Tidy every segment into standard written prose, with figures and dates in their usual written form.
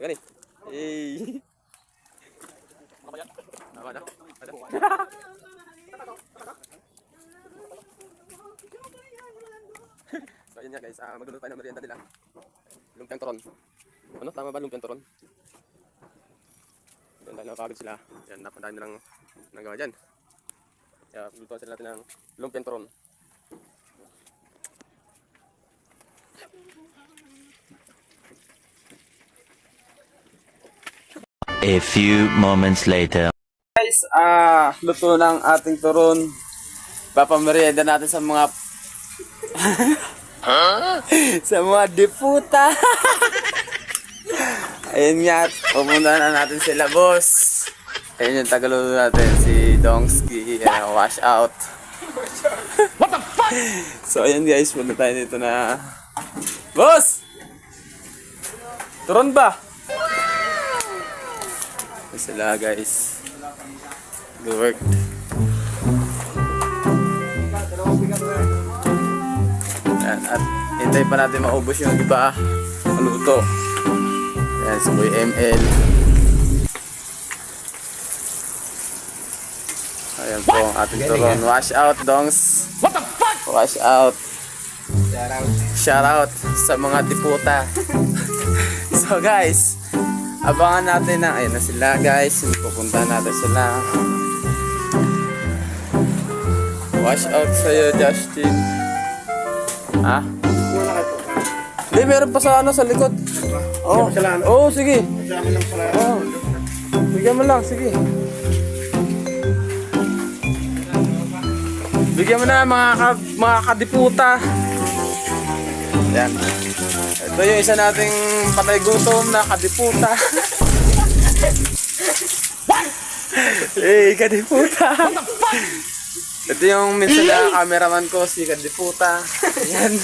Gani. Eh. Tama na. So ayun nga guys, magluluto tayo ng merienda nila. Lumpiang turon. Ano? Tama ba lumpiang turon? Yan, dahil nakapagod sila. Yan, napandahan nilang nagawa dyan. Kaya lutuan sila natin ng lumpiang turon. A few moments later. Guys, luto ng ating turon. Papamerienda natin sa mga sa mga diputa. Ayun nga, pupunta na natin sila, boss. Ayun yung tagaluto natin, si Dongski, wash out. What the fuck? So ayun guys, punta tayo dito na. Boss! Turon ba? Sila guys. Good work. Yan, at hintay pa natin maubos yung iba maluto. Yan, si Boy ML. Ayan po ang ating turon. Wash out, dongs. What the fuck? Wash out. Shout out sa mga diputa. So guys, abangan natin na, ayun na sila guys, pupunta natin sila. Wash out sa'yo, Justin. Ha? Hindi, meron pa sa ano, sa likod. Oo, oh, sige. Oh. Bigyan mo lang, sige. Bigyan mo na mga kadiputa. Yan. Ito yung isa nating patay gutom na kadiputa. Eh, kadiputa. Ito yung minsan na cameraman ko, si kadiputa. Yan.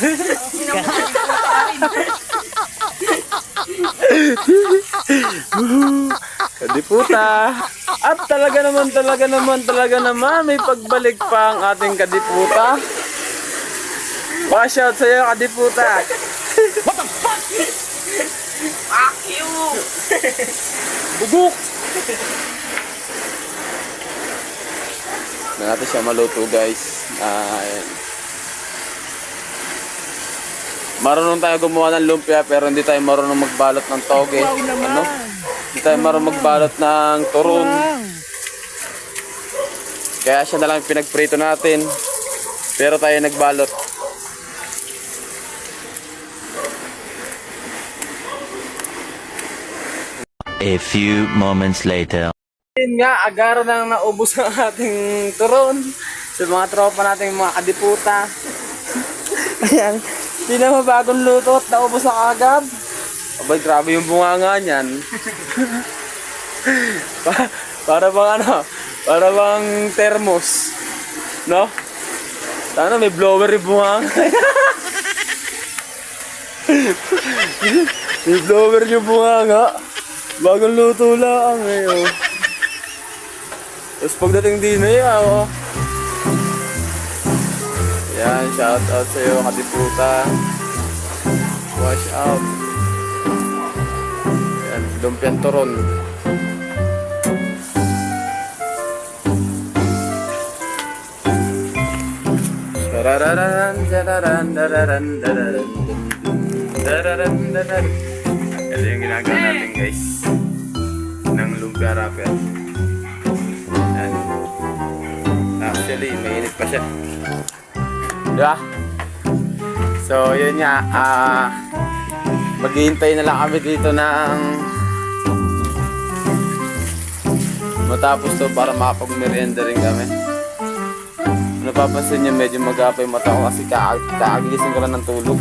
Kadiputa. At talaga naman, may pagbalik pa ang ating kadiputa. Wash out sa'yo, kadiputa. What the fuck? Fuck you! Bugok! Na natin siya maluto guys. Ayan. Marunong tayo gumawa ng lumpia pero hindi tayo marunong magbalot ng toge. Ano? Hindi tayo marunong magbalot ng turon. Kaya siya na lang pinagprito natin. Pero tayo nagbalot. A few moments later. Yun nga, agaro nang naubos ang ating turon sa mga tropa nating mga kadiputa. Ayan, hindi na mabagong luto at naubos na kagad. Abay, grabe yung bunganga niyan. Para bang ano, para bang thermos. No? Sana may blower yung bunganga. May blower yung bunganga. Bagong luto lang eh. Oh. Tapos pagdating din eh, oh. Yan, shout out sa'yo, kadiputa. Wash out. Yan, lumpiang turon. Darararan, dararan, dararan, dararan, dararan, dararan. Ito yung ginagawa natin guys ng lumpia wrapper. Yan. Actually, mainit pa siya. Diba? So, yun nga. Maghihintay na lang kami dito ng matapos to para makapag-merienda rin kami. Napapansin nyo, medyo mag-apa yung mata ko kasi kakagising ko lang ng tulog.